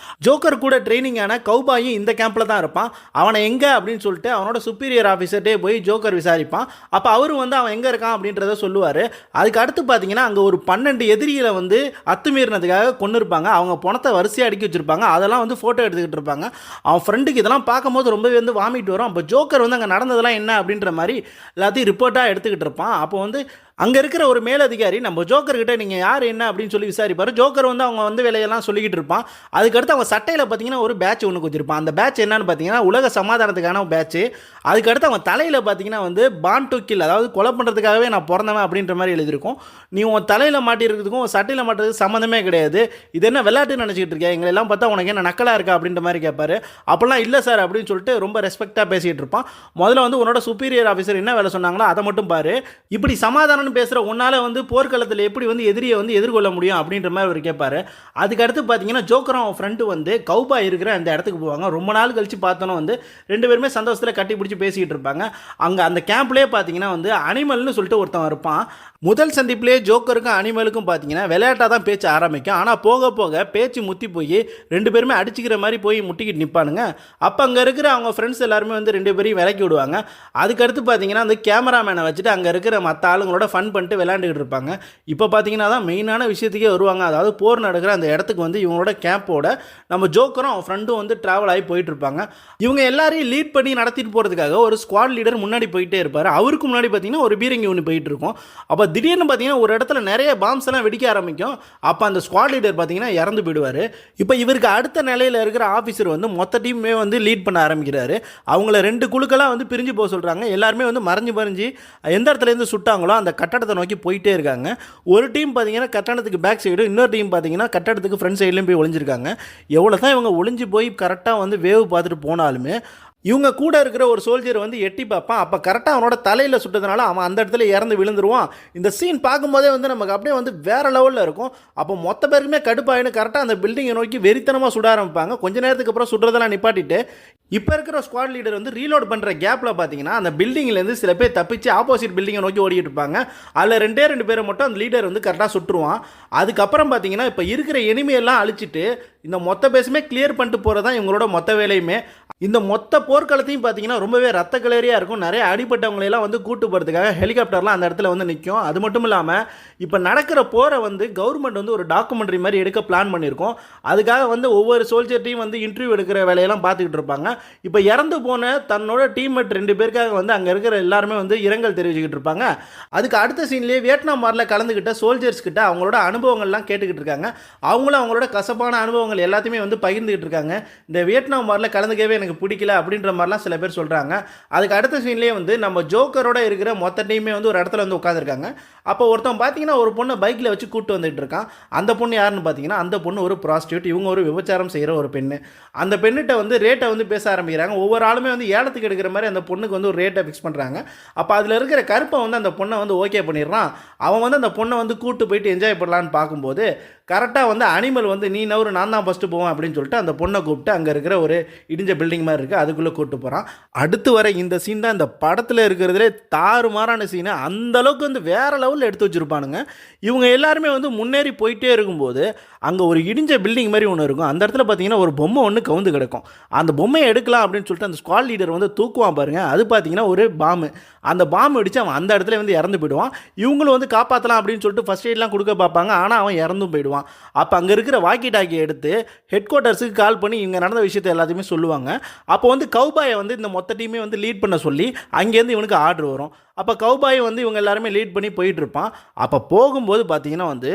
ஜோக்கர் கூட ட்ரைனிங்கான கௌபாயும் இந்த கேம்பில் தான் இருப்பான். அவனை எங்கே அப்படின்னு சொல்லிட்டு அவனோட சுப்பீரியர் ஆஃபீஸர்கிட்டே போய் ஜோக்கர் விசாரிப்பான். அப்போ அவரும் வந்து அவன் எங்கே இருக்கான் அப்படின்றத சொல்லுவார். அதுக்கு அடுத்து பார்த்தீங்கன்னா அங்கே ஒரு 12 எதிரிகளை வந்து அத்துமீறினதுக்காக கொண்டு இருப்பாங்க. அவங்க பணத்தை வரிசையாக அடுக்கி வச்சுருப்பாங்க. அதெல்லாம் வந்து ஃபோட்டோ எடுத்துக்கிட்டு இருப்பாங்க. அவன் ஃப்ரெண்டுக்கு இதெல்லாம் பார்க்கும்போது ரொம்பவே வந்து வாமிட் வரும். அப்போ ஜோக்கர் வந்து அங்கே நடந்ததெல்லாம் என்ன அப்படின்ற மாதிரி எல்லாத்தையும் ரிப்போர்ட்டாக எடுத்துக்கிட்டு இருப்பான். அப்போ வந்து அங்கே இருக்கிற ஒரு மேலதிகாரி நம்ம ஜோக்கர்கிட்ட நீங்கள் யார் என்ன அப்படின்னு சொல்லி விசாரிப்பார். ஜோக்கர் வந்து அவங்க வந்து வேலையெல்லாம் சொல்லிக்கிட்டு இருப்பான். அதுக்கடுத்து அவங்க சட்டையில் பார்த்தீங்கன்னா ஒரு பேட்ச் ஒன்று வச்சிருப்பான். அந்த பேட்ச் என்னன்னு பார்த்தீங்கன்னா உலக சமாதானத்துக்கான பேட்ச். அதுக்கடுத்து அவன் தலையில் பார்த்தீங்கன்னா வந்து பான் டு கில், அதாவது கொலை பண்ணுறதுக்காகவே நான் பிறந்தவன் அப்படின்ற மாதிரி எழுதியிருக்கும். நீ உன் தலையில் மாட்டிருக்கிறதுக்கும் உன் சட்டையில் மாட்டுறதுக்கு சம்மந்தமே கிடையாது, இது என்ன விளையாட்டுன்னு நினச்சிக்கிட்டு இருக்கேன், எங்களை எல்லாம் பார்த்தா உனக்கு என்ன நக்கலாக இருக்கா அப்படின்ற மாதிரி கேட்பாரு. அப்போல்லாம் இல்லை சார் அப்படின்னு சொல்லிட்டு ரொம்ப ரெஸ்பெக்டாக பேசிகிட்டு இருப்பான். முதல்ல வந்து உன்னோட சுப்பீரியர் ஆஃபீஸர் என்ன வேலை சொன்னாங்களோ அதை மட்டும் பாரு, இப்படி சமாதானம் பேசுகிற உன்னால் வந்து போர்க்களத்தில் எப்படி வந்து எதிரியை வந்து எதிர்கொள்ள முடியும் அப்படின்ற மாதிரி அவர் கேட்பார். அதுக்கடுத்து பார்த்தீங்கன்னா ஜோக்கரும் அவன் ஃப்ரெண்டு வந்து கௌபா இருக்கிற அந்த இடத்துக்கு போவாங்க. ரொம்ப நாள் கழித்து பார்த்தோன்னா வந்து 2 பேருமே சந்தோஷத்தில் கட்டி பிடிச்சி பேசிக்கிட்டு இருப்பாங்க. அங்கே அந்த கேம்ப்லேயே பார்த்தீங்கன்னா வந்து அனிமல்னு சொல்லிட்டு ஒருத்தன் இருப்பான். முதல் சந்திப்பிலே ஜோக்கருக்கும் அனிமலுக்கும் பார்த்தீங்கன்னா விளையாட்டாக தான் பேச்சு ஆரம்பிக்கும். ஆனால் போக போக பேச்சு முத்தி போய் 2 பேருமே அடிச்சுக்கிற மாதிரி போய் முட்டிக்கிட்டு நிற்பானுங்க. அப்போ அங்கே இருக்கிற அவங்க ஃப்ரெண்ட்ஸ் எல்லாருமே வந்து 2 பேரையும் விலக்கி விடுவாங்க. அதுக்கடுத்து பார்த்தீங்கன்னா அந்த கேமராமேனை வச்சுட்டு அங்கே இருக்கிற மற்ற ஆளுங்களோட ஃபன் பண்ணிட்டு விளையாண்டுக்கிட்டு இருப்பாங்க. இப்போ பார்த்தீங்கன்னா தான் மெயினான விஷயத்துக்கே வருவாங்க. அதாவது போர் நடக்கிற அந்த இடத்துக்கு வந்து இவங்களோட கேம்போட நம்ம ஜோக்கரும் அவன் ஃப்ரெண்டும் வந்து ட்ராவல் ஆகி போயிட்டு இருப்பாங்க. இவங்க எல்லாரையும் லீட் பண்ணி நடத்திட்டு போகிறதுக்காக ஒரு ஸ்குவாட் லீடர் முன்னாடி போயிட்டே இருப்பார். அவருக்கு முன்னாடி பார்த்தீங்கன்னா ஒரு பீரங்கி ஒன்று போயிட்டு இருக்கும். அப்போ திடீர்னு பார்த்தீங்கன்னா ஒரு இடத்துல நிறைய பாம்ஸ் எல்லாம் வெடிக்க ஆரம்பிக்கும். அப்போ அந்த ஸ்குவாட் லீடர் பார்த்தீங்கன்னா இறந்து போயிடுவார். இப்போ இவருக்கு அடுத்த நிலையில் இருக்கிற ஆஃபீஸர் வந்து மொத்த டீமே வந்து லீட் பண்ண ஆரம்பிக்கிறாரு. அவங்கள 2 குழுக்களாக வந்து பிரிஞ்சு போக சொல்கிறாங்க. எல்லாருமே வந்து மறைஞ்சு எந்த இடத்துலேருந்து சுட்டாங்களோ அந்த கட்டடத்தை நோக்கி போயிட்டே இருக்காங்க. ஒரு டீம் பார்த்தீங்கன்னா கட்டடத்துக்கு பேக் சைடு, இன்னொரு டீம் பார்த்தீங்கன்னா கட்டடத்துக்கு ஃப்ரண்ட் சைட்லையும் போய் ஒளிஞ்சிருக்காங்க. எவ்வளோ தான் இவங்க ஒளிஞ்சு போய் கரெக்டாக வந்து வேவ் பார்த்துட்டு போனாலுமே இவங்க கூட இருக்கிற ஒரு சோல்ஜர் வந்து எட்டி பார்ப்பான். அப்போ கரெக்டாக அவனோட தலையில் சுட்டதுனால அவன் அந்த இடத்துல இறந்து விழுந்துருவான். இந்த சீன் பார்க்கும்போதே வந்து நமக்கு அப்படியே வந்து வேறு லெவலில் இருக்கும். அப்போ மொத்த பேருக்குமே கடுப்பாயின்னு கரெக்டாக அந்த பில்டிங்கை நோக்கி வெறித்தனமாக சுட ஆரம்பிப்பாங்க. கொஞ்ச நேரத்துக்கு அப்புறம் சுடுறதெல்லாம் நிப்பாட்டிட்டு இப்போ இருக்கிற ஸ்குவாட் லீடர் வந்து ரீலோட் பண்ணுற கேப்பில் பார்த்தீங்கன்னா அந்த பில்டிங்லேருந்து சில பேர் தப்பிச்சு ஆப்போசிட் பில்டிங்கை நோக்கி ஓடிட்டு இருப்பாங்க. அதில் 2 பேரை மட்டும் அந்த லீடர் வந்து கரெக்டாக சுட்டுருவான். அதுக்கப்புறம் பார்த்தீங்கன்னா இப்போ இருக்கிற எனிமையெல்லாம் அழிச்சிட்டு இந்த மொத்த பேஸுமே கிளியர் பண்ணிட்டு போகிறது தான் இவங்களோட மொத்த வேலையுமே. இந்த மொத்த போர்க்களத்தையும் பார்த்தீங்கன்னா ரொம்பவே ரத்த கிளறியாக இருக்கும். நிறைய அடிப்பட்டவங்களையெல்லாம் வந்து கூட்டு போகிறதுக்காக ஹெலிகாப்டர்லாம் அந்த இடத்துல வந்து நிற்கும். அது மட்டும் இல்லாமல் இப்போ நடக்கிற போரை வந்து கவர்மெண்ட் வந்து ஒரு டாக்குமெண்ட்ரி மாதிரி எடுக்க பிளான் பண்ணியிருக்கோம். அதுக்காக வந்து ஒவ்வொரு சோல்ஜர்ட்டையும் வந்து இன்டர்வியூ எடுக்கிற வேலையெல்லாம் பார்த்துக்கிட்டு இருப்பாங்க. இப்போ இறந்து போன தன்னோட டீம்மேட் 2 பேருக்காக வந்து அங்கே இருக்கிற எல்லாருமே வந்து இரங்கல் தெரிவிச்சுக்கிட்டு இருப்பாங்க. அதுக்கு அடுத்த சீன்லேயே வியட்நாம் வாரில் கலந்துக்கிட்ட சோல்ஜர்ஸ் கிட்ட அவங்களோட அனுபவங்கள்லாம் கேட்டுக்கிட்டு இருக்காங்க. அவங்களும் அவங்களோட கசப்பான அனுபவங்கள் எல்லாத்தையுமே வந்து பகிர்ந்துக்கிட்டு இருக்காங்க. இந்த வியட்நாம் வாரில் கலந்துக்கவே எனக்கு பிடிக்கல அப்படின்ற மாதிரிலாம் சில பேர் சொல்கிறாங்க. அதுக்கு அடுத்த சீன்லேயே வந்து நம்ம ஜோக்கரோட இருக்கிற மொத்த டீமே வந்து ஒரு இடத்துல வந்து உட்காந்துருக்காங்க. அப்போ ஒருத்தன் பார்த்தீங்கன்னா ஒரு பொண்ணை பைக்கில் வச்சு கூப்பிட்டு வந்துட்டு இருக்கான். அந்த பொண்ணு யாருன்னு பார்த்தீங்கன்னா அந்த பொண்ணு ஒரு ப்ராஸ்டியூட். இவங்க ஒரு விபச்சாரம் செய்கிற ஒரு பெண்ணு. அந்த பெண்ணிட்ட வந்து ரேட்டை வந்து பேச ஆரம்பிக்கிறாங்க. ஒவ்வொரு ஆளுமே வந்து ஏலத்துக்கு எடுக்கிற மாதிரி அந்த பொண்ணுக்கு வந்து ஒரு ரேட்டை ஃபிக்ஸ் பண்ணுறாங்க. அப்போ அதில் இருக்கிற கருப்பை வந்து அந்த பொண்ணை வந்து ஓகே பண்ணிடுறான். அவன் வந்து அந்த பொண்ணை வந்து கூப்பிட்டு போயிட்டு என்ஜாய் பண்ணலான்னு பார்க்கும்போது கரெக்டாக வந்து அனிமல் வந்து நீ நவரு நான் தான் ஃபஸ்ட்டு போவேன் அப்படின்னு சொல்லிட்டு அந்த பொண்ணை கூப்பிட்டு அங்கே இருக்கிற ஒரு இடிஞ்ச பில்டிங் மாதிரி இருக்குது அதுக்குள்ளே கூப்பிட்டு போகிறான். அடுத்து வர இந்த சீன் தான் இந்த படத்தில் இருக்கிறதுலே தாறுமாறான சீனை. அந்தளவுக்கு வந்து வேறு லெவலில் எடுத்து வச்சுருப்பானுங்க. இவங்க எல்லாருமே வந்து முன்னேறி போயிட்டே இருக்கும்போது அங்கே ஒரு இடிஞ்ச பில்டிங் மாதிரி ஒன்று இருக்கும். அந்த இடத்துல பார்த்தீங்கன்னா ஒரு பொம்மை ஒன்று கவுந்து கிடக்கும். அந்த பொம்மையை எடுக்கலாம் அப்படின்னு சொல்லிட்டு அந்த ஸ்குவாட் லீடர் வந்து தூக்குவான் பாருங்கள். அது பார்த்தீங்கன்னா ஒரு பாம்பு. அந்த பாம்பு அடித்து அவன் அந்த இடத்துல வந்து இறந்து போயிடுவான். இவங்களும் வந்து காப்பாற்றலாம் அப்படின்னு சொல்லிட்டு ஃபஸ்ட் எய்ட்லாம் கொடுக்க பார்ப்பாங்க. ஆனால் அவன் இறந்தும் போயிடுவான். அப்போ அங்கே இருக்கிற வாக்கி டாக்கி எடுத்து ஹெட் குவார்ட்டர்ஸுக்கு கால் பண்ணி இங்கே நடந்த விஷயத்தை எல்லாத்தையுமே சொல்லுவாங்க. அப்போ வந்து கௌபாயை வந்து இந்த மொத்த டீமே வந்து லீட் பண்ண சொல்லி அங்கேருந்து இவனுக்கு ஆர்டர் வரும். அப்போ கௌபாயை வந்து இவங்க எல்லாருமே லீட் பண்ணி போயிட்டுருப்பான். அப்போ போகும்போது பார்த்தீங்கன்னா வந்து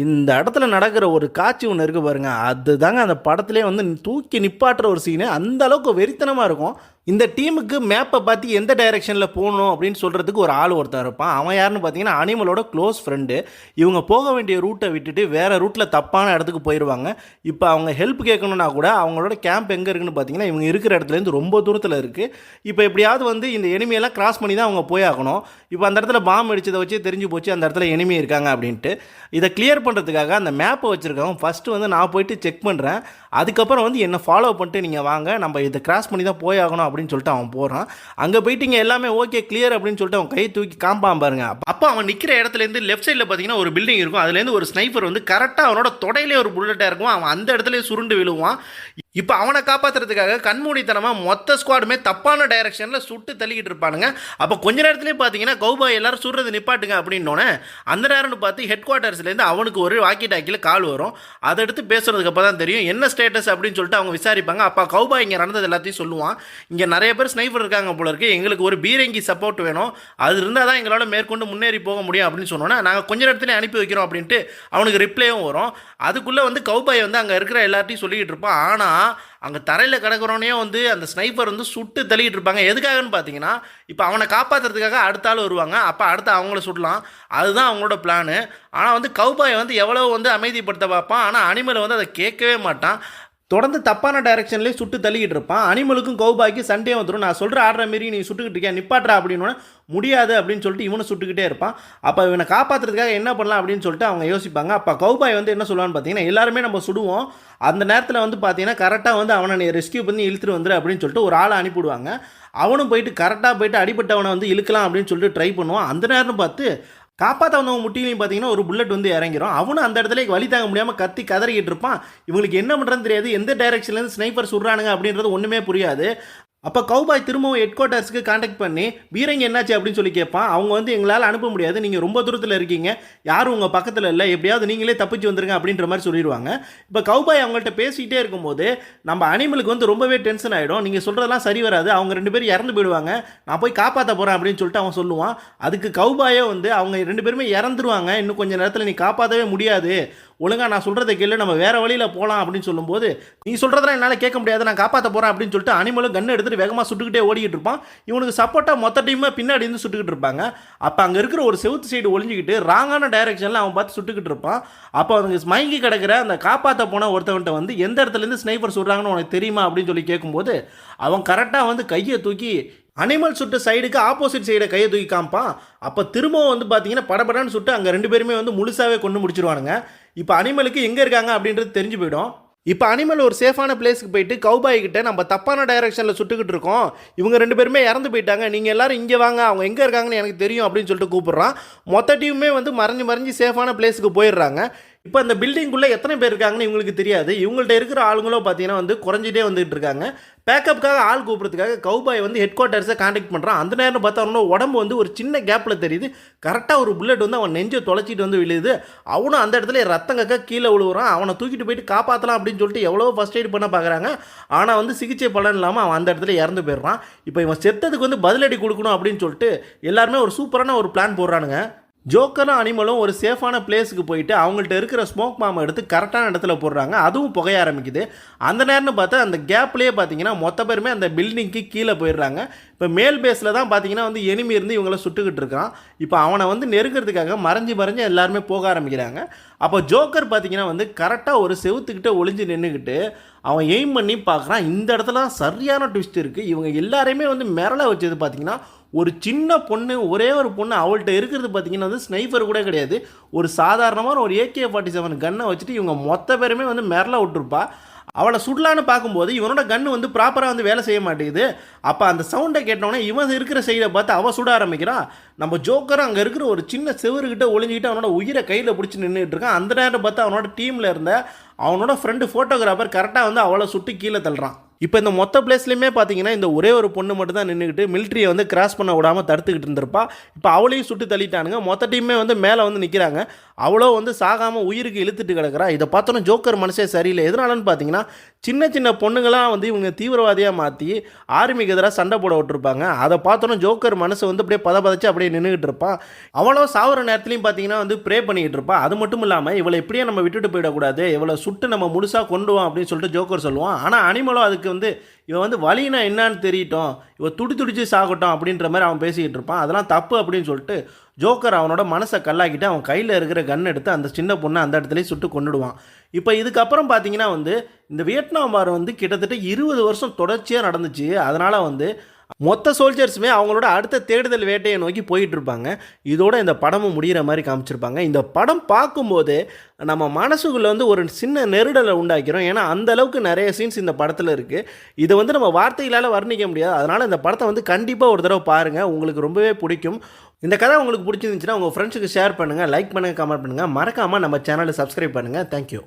இந்த இடத்துல நடக்கிற ஒரு காட்சி ஒன்று இருக்குது பாருங்கள். அதுதாங்க அந்த படத்துலேயே வந்து தூக்கி நிப்பாட்டுற ஒரு சீனு. அந்த அளவுக்கு வெறித்தனமாக இருக்கும். இந்த டீமுக்கு மேப்பை பார்த்து எந்த டைரெக்ஷனில் போகணும் அப்படின்னு சொல்கிறதுக்கு ஒரு ஆள் ஒருத்தர் இருப்பான். அவன் யாருன்னு பார்த்தீங்கன்னா அனிமலோட க்ளோஸ் ஃப்ரெண்டு. இவங்க போக வேண்டிய ரூட்டை விட்டுட்டு வேறு ரூட்டில் தப்பான இடத்துக்கு போயிடுவாங்க. இப்போ அவங்க ஹெல்ப் கேட்கணுன்னா கூட அவங்களோட கேம்ப் எங்கே இருக்குன்னு பார்த்தீங்கன்னா இவங்க இருக்கிற இடத்துலேருந்து ரொம்ப தூரத்தில் இருக்குது. இப்போ எப்படியாவது வந்து இந்த எனிமையெல்லாம் கிராஸ் பண்ணி தான் அவங்க போயாகணும். இப்போ அந்த இடத்துல பாம்பு அடிச்சதை வச்சு தெரிஞ்சு போச்சு அந்த இடத்துல எனிமி இருக்காங்க அப்படின்ட்டு. இதை கிளியர் பண்ணுறதுக்காக அந்த மேப்பை வச்சுருக்காங்க. ஃபஸ்ட்டு வந்து நான் போயிட்டு செக் பண்ணுறேன். அதுக்கப்புறம் வந்து என்னை ஃபாலோ பண்ணிட்டு நீங்கள் வாங்க, நம்ம இதை கிராஸ் பண்ணி தான் போயாகணும் அப்படின்னு சொல்லிட்டு அவன் போகிறான். அங்கே போயிட்டு இங்கே எல்லாமே ஓகே கிளியர் அப்படின்னு சொல்லிட்டு அவன் கையை தூக்கி காம்பான் பாருங்க. அப்போ அவன் நிற்கிற இடத்துலேருந்து லெஃப்ட் சைடில் பார்த்தீங்கன்னா ஒரு பில்டிங் இருக்கும். அதுலேருந்து ஒரு ஸ்னைப்பர் வந்து கரெக்டாக அவனோட தொடையிலே ஒரு புல்லட்டாக இருக்கும். அவன் அந்த இடத்துல சுருண்டு விழுவான். இப்போ அவனை காப்பாற்றுறதுக்காக கண்மூடித்தனமாக மொத்த ஸ்குவாடுமே தப்பான டைரக்ஷனில் சுட்டு தள்ளிக்கிட்டு இருப்பானுங்க. அப்போ கொஞ்ச நேரத்துலேயே பார்த்தீங்கன்னா கௌபாய் எல்லாரும் சுடுறது நிப்பாட்டுங்க அப்படின்னோடனே அந்த நேரம்னு பார்த்து ஹெட் குவார்ட்டர்ஸ்லேருந்து அவனுக்கு ஒரு வாக்கி டாக்கியில் கால் வரும். அதை எடுத்து பேசுறதுக்கு அப்போ தான் தெரியும் என்ன ஸ்டேட்டஸ் அப்படின்னு சொல்லிட்டு அவங்க விசாரிப்பாங்க. அப்போ கௌபாய் இங்கே நடந்தது எல்லாத்தையும் சொல்லுவான். இங்கே நிறைய பேர் ஸ்னைப்பர் இருக்காங்க போல இருக்குது, எங்களுக்கு ஒரு பீரங்கி சப்போர்ட் வேணும், அது இருந்தால் தான் எங்களால் மேற்கொண்டு முன்னேறி போக முடியும் அப்படின்னு சொன்னோன்னா நாங்கள் கொஞ்ச நேரத்துலேயே அனுப்பி வைக்கிறோம் அப்படின்ட்டு அவனுக்கு ரிப்ளையும் வரும். அதுக்குள்ளே வந்து கௌபாய் வந்து அங்கே இருக்கிற எல்லாத்தையும் சொல்லிக்கிட்டு இருப்பான். ஆனால் அங்கே தரையில் கிடக்கிறோன்னே வந்து அந்த ஸ்னைப்பர் வந்து சுட்டு தள்ளிக்கிட்டு இருப்பாங்க. எதுக்காகன்னு பார்த்தீங்கன்னா இப்போ அவனை காப்பாற்றுறதுக்காக அடுத்த ஆள் வருவாங்க. அப்போ அடுத்து அவங்கள சுடலாம், அதுதான் அவங்களோட பிளானு. ஆனால் வந்து கௌபாயை வந்து எவ்வளோ வந்து அமைதிப்படுத்த பார்ப்பான். ஆனால் அனிமலை வந்து அதை கேட்கவே மாட்டான். தொடர்ந்து தப்பான டைரக்ஷன்லேயே சுட்டு தள்ளிக்கிட்டு இருப்பான். அனிமலுக்கும் கௌபாய்க்கு சண்டே வந்துடும். நான் சொல்கிற ஆடுற மாரி நீ சுட்டுக்கிட்டு இருக்கியா, நிப்பாட்டுறா அப்படின்னு முடியாது அப்படின்னு சொல்லிட்டு இவனை சுட்டுக்கிட்டே இருப்பான். அப்போ இவனை காப்பாற்றுறதுக்காக என்ன பண்ணலாம் அப்படின்னு சொல்லிட்டு அவங்க யோசிப்பாங்க. அப்போ கௌபாய் வந்து என்ன சொல்லுவான்னு பார்த்தீங்கன்னா எல்லாருமே நம்ம சுடுவோம், அந்த நேரத்தில் வந்து பார்த்தீங்கன்னா கரெக்டாக வந்து அவனை நீ ரெஸ்கியூ பண்ணி இழுத்துட்டு வந்துரு அப்படின்னு சொல்லிட்டு ஒரு ஆளை அனுப்பிவிடுவாங்க. அவனும் போயிட்டு கரெக்டாக போயிட்டு அடிப்பட்டவனை வந்து இழுக்கலாம் அப்படின்னு சொல்லிட்டு ட்ரை பண்ணுவான். அந்த நேரம்னு பார்த்து காப்பாற்ற வந்தவங்க முட்டிலையும் பார்த்தீங்கன்னா ஒரு புல்லட் வந்து இறங்கிடும். அவனும் அந்த இடத்துல வழி தாங்க முடியாமல் கத்தி கதறிக்கிட்டு இருப்பான். இவங்களுக்கு என்ன பண்ணுறதுன்னு தெரியாது, எந்த டைரக்ஷன்லேருந்து ஸ்னைப்பர் சுடுறானுங்க அப்படின்றது ஒன்றுமே புரியாது. அப்போ கௌபாய் திரும்பவும் ஹெட் குவார்ட்டர்ஸ்க்கு காண்டாக்ட் பண்ணி பீரங்கி என்னாச்சு அப்படின்னு சொல்லி கேட்பான். அவங்க வந்து எங்களால் அனுப்ப முடியாது, நீங்கள் ரொம்ப தூரத்தில் இருக்கீங்க, யாரும் உங்கள் பக்கத்தில் இல்லை, எப்படியாவது நீங்களே தப்பிச்சு வந்துருங்க அப்படின்ற மாதிரி சொல்லிடுவாங்க. இப்போ கௌபாய் அவங்கள்ட்ட பேசிகிட்டே இருக்கும்போது நம்ம அனிமலுக்கு வந்து ரொம்பவே டென்ஷன் ஆகிடும். நீங்கள் சொல்கிறதெல்லாம் சரி வராது, அவங்க 2 பேரும் இறந்து போயிடுவாங்க, நான் போய் காப்பாற்ற போகிறேன் அப்படின்னு சொல்லிட்டு அவன் சொல்லுவான். அதுக்கு கௌபாயோ வந்து அவங்க 2 பேருமே இறந்துருவாங்க, இன்னும் கொஞ்சம் நேரத்தில் நீ காப்பாற்றவே முடியாது, ஒழுங்காக நான் சொல்கிறத கேளு, நம்ம வேறு வழியில் போகலாம் அப்படின்னு சொல்லும்போது நீ சொல்கிறதெல்லாம் என்னால் கேட்க முடியாது, நான் காப்பாற்ற போகிறேன் அப்படின்னு சொல்லிட்டு அனிமலும் கண்ணை எடுத்துகிட்டு வேகமாக சுட்டுக்கிட்டே ஓடிக்கிட்டு இருப்பான். இவனுக்கு சப்போர்ட்டாக மொத்த டீமாக பின்னாடி இருந்து சுட்டுக்கிட்டு இருப்பாங்க. அப்போ அங்கே இருக்கிற ஒரு செவுத்து சைடு ஒளிஞ்சிக்கிட்டு ராங்கான டைரக்ஷனில் அவன் பார்த்து சுட்டுக்கிட்டு இருப்பான். அப்போ அவங்க மயங்கி கிடக்கிற அந்த காப்பாற்ற போன ஒருத்தவன்ட்ட வந்து எந்த இடத்துலேருந்து ஸ்னைப்பர் சுடுறாங்கன்னு உனக்கு தெரியுமா அப்படின்னு சொல்லி கேட்கும்போது அவன் கரெக்டாக வந்து கையை தூக்கி அனிமல் சுட்டு சைடுக்கு ஆப்போசிட் சைடை கையை தூக்கி காமிப்பான். அப்போ திரும்பவும் வந்து பார்த்தீங்கன்னா படபடன்னு சுட்டு அங்கே 2 பேருமே வந்து முழுசாகவே கொண்டு முடிச்சிருவானுங்க. இப்போ அனிமலுக்கு எங்கே இருக்காங்க அப்படின்றது தெரிஞ்சு போயிடும். இப்போ அனிமல் ஒரு சேஃபான பிளேஸுக்கு போயிட்டு கௌபாய் கிட்ட நம்ம தப்பான டைரக்ஷனில் சுட்டுக்கிட்டு இருக்கோம், இவங்க 2 பேருமே இறந்து போயிட்டாங்க, நீங்கள் எல்லாரும் இங்கே வாங்க, அவங்க எங்கே இருக்காங்கன்னு எனக்கு தெரியும் அப்படின்னு சொல்லிட்டு கூப்பிட்றான். மொத்த டீமுமே வந்து மறைஞ்சு சேஃபான பிளேஸுக்கு போயிடுறாங்க. இப்போ அந்த பில்டிங்குள்ளே எத்தனை பேர் இருக்காங்கன்னு இவங்களுக்கு தெரியாது. இவங்கள்ட்ட இருக்கிற ஆளுங்களும் பார்த்தீங்கன்னா வந்து குறைஞ்சிட்டே வந்துகிட்டு இருக்காங்க. பேக்கப்புக்காக ஆள் கூப்பிட்றதுக்காக கவுபாய் வந்து ஹெட் குவார்ட்டர்ஸை காண்டாக்ட் பண்ணுறான். அந்த நேரம் பார்த்தா அவனோட உடம்பு வந்து ஒரு சின்ன கேப்பில் தெரியுது. கரெக்டாக ஒரு புல்லட் வந்து அவன் நெஞ்சை தொலைச்சிட்டு வந்து விழுது. அவனும் அந்த இடத்துல ரத்தம் கக்க கீழே விழுவுறான். அவனை தூக்கிட்டு போயிட்டு காப்பாற்றலாம் அப்படின்னு சொல்லிட்டு எவ்வளோ ஃபர்ஸ்ட் எய்ட் பண்ண பார்க்குறாங்க. ஆனால் வந்து சிகிச்சை பலன் இல்லாமல் அவன் அந்த இடத்துல இறந்து போயிடுறான். இப்போ இவன் செத்ததுக்கு வந்து பதிலடி கொடுக்கணும் அப்படின்னு சொல்லிட்டு எல்லாருமே ஒரு சூப்பரான ஒரு பிளான் போடுறானுங்க. ஜோக்கரும் அனிமலும் ஒரு சேஃபான பிளேஸுக்கு போயிட்டு அவங்கள்ட்ட இருக்கிற ஸ்மோக் பாம்பை எடுத்து கரெக்டான இடத்துல போடுறாங்க. அதுவும் புகைய ஆரம்பிக்குது. அந்த நேரம்னு பார்த்தா அந்த கேப்லேயே பார்த்தீங்கன்னா மொத்த பேருமே அந்த பில்டிங்க்கு கீழே போயிடுறாங்க. இப்போ மேல் பேஸில் தான் பார்த்தீங்கன்னா வந்து எனிமி இருந்து இவங்கள சுட்டுக்கிட்டு இருக்கான். இப்போ அவனை வந்து நெருக்கிறதுக்காக மறைஞ்சு எல்லாருமே போக ஆரம்பிக்கிறாங்க. அப்போ ஜோக்கர் பார்த்தீங்கன்னா வந்து கரெக்டாக ஒரு செவுத்துக்கிட்ட ஒளிஞ்சு நின்றுக்கிட்டு அவன் எய்ம் பண்ணி பார்க்குறான். இந்த இடத்துல சரியான ட்விஸ்ட் இருக்குது. இவங்க எல்லாரையுமே வந்து மிரள வச்சது பார்த்தீங்கன்னா ஒரு சின்ன பொண்ணு, ஒரே ஒரு பொண்ணு, அவள்கிட்ட இருக்கிறது பார்த்தீங்கன்னா வந்து ஸ்னைப்பர் கூட கிடையாது. ஒரு சாதாரணமான ஒரு AK-47 கன்னை வச்சுட்டு இவங்க மொத்த பேருமே வந்து மிரள விட்டுருப்பா. அவளை சுடலான்னு பார்க்கும்போது இவனோட கன்று வந்து ப்ராப்பராக வந்து வேலை செய்ய மாட்டேங்குது. அப்போ அந்த சவுண்டை கேட்டோன்னே இவன் இருக்கிற சைடை பார்த்து அவள் சுட ஆரம்பிக்கிறான். நம்ம ஜோக்கரும் அங்கே இருக்கிற ஒரு சின்ன செவருக்கிட்ட ஒளிஞ்சிக்கிட்டு அவனோட உயிரை கையில் பிடிச்சி நின்றுட்டு இருக்கான். அந்த நேரம் பார்த்து அவனோட டீமில் இருந்த அவனோட ஃப்ரெண்டு ஃபோட்டோகிராஃபர் கரெக்டாக வந்து அவளை சுட்டு கீழே தள்ளுறான். இப்போ இந்த மொத்த பிளேஸ்லையுமே பார்த்தீங்கன்னா இந்த ஒரே ஒரு பொண்ணு மட்டும் தான் நின்றுக்கிட்டு மிலிட்ரியை வந்து கிராஸ் பண்ண விடாமல் தடுத்துக்கிட்டு இருந்திருப்பா. இப்போ அவளையும் சுட்டு தள்ளிட்டானுங்க. மொத்த டீமே வந்து மேலே வந்து நிற்கிறாங்க. அவ்வளோ வந்து சாகாமல் உயிருக்கு இழுத்துட்டு கிடக்கிறா. இதை பார்த்தோன்னா ஜோக்கர் மனசே சரியில்லை. எதனாலன்னு பார்த்தீங்கன்னா சின்ன பொண்ணுங்களாம் வந்து இவங்க தீவிரவாதியாக மாற்றி ஆர்மிக்கு எதிராக சண்டை போட விட்டுருப்பாங்க. அதை பார்த்தோன்னா ஜோக்கர் மனசு வந்து அப்படியே பதச்சு அப்படியே நின்றுக்கிட்டு இருப்பான். அவ்வளோ சாகுற நேரத்துலையும் பார்த்தீங்கன்னா வந்து ப்ரே பண்ணிக்கிட்டு இருப்பான். அது மட்டும் இல்லாமல் இவளை இப்படியே நம்ம விட்டுட்டு போயிடக்கூடாது, இவளை சுட்டு நம்ம முழுசாக கொண்டுவோம் அப்படின்னு சொல்லிட்டு ஜோக்கர் சொல்லுவான். ஆனால் அனிமலும் அதுக்கு வந்து இவன் வந்து வலினா என்னன்னு தெரியட்டும், இவன் துடிச்சு சாகட்டும் அப்படின்ற மாதிரி அவன் பேசிக்கிட்டு இருப்பான். அதெல்லாம் தப்பு அப்படின்னு சொல்லிட்டு ஜோக்கர் அவனோட மனசை கல்லாக்கிட்டு அவன் கையில் இருக்கிற கன் எடுத்து அந்த சின்ன பொண்ணை அந்த இடத்துலேயே சுட்டு கொண்டுடுவான். இப்போ இதுக்கப்புறம் பார்த்தீங்கன்னா வந்து இந்த வியட்நாம் வார் வந்து கிட்டத்தட்ட 20 வருஷம் தொடர்ச்சியாக நடந்துச்சு. அதனால் வந்து மொத்த சோல்ஜர்ஸுமே அவங்களோட அடுத்த தேடுதல் வேட்டையை நோக்கி போயிட்டு இருப்பாங்க. இதோட இந்த படமும் முடிகிற மாதிரி காமிச்சிருப்பாங்க. இந்த படம் பார்க்கும்போது நம்ம மனசுக்குள்ளே வந்து ஒரு சின்ன நெருடலை உண்டாக்கிறோம். ஏன்னா அந்த அளவுக்கு நிறைய சீன்ஸ் இந்த படத்தில் இருக்குது. இதை வந்து நம்ம வார்த்தைகளால் வர்ணிக்க முடியாது. அதனால் இந்த படத்தை வந்து கண்டிப்பாக ஒரு தடவை பாருங்கள், உங்களுக்கு ரொம்பவே பிடிக்கும். இந்த கதை உங்களுக்கு பிடிச்சிருந்துச்சுன்னா உங்கள் ஃப்ரெண்ட்ஸுக்கு ஷேர் பண்ணுங்கள், லைக் பண்ணுங்கள், கமெண்ட் பண்ணுங்கள். மறக்காமல் நம்ம சேனலை சப்ஸ்கிரைப் பண்ணுங்கள். தேங்க்யூ.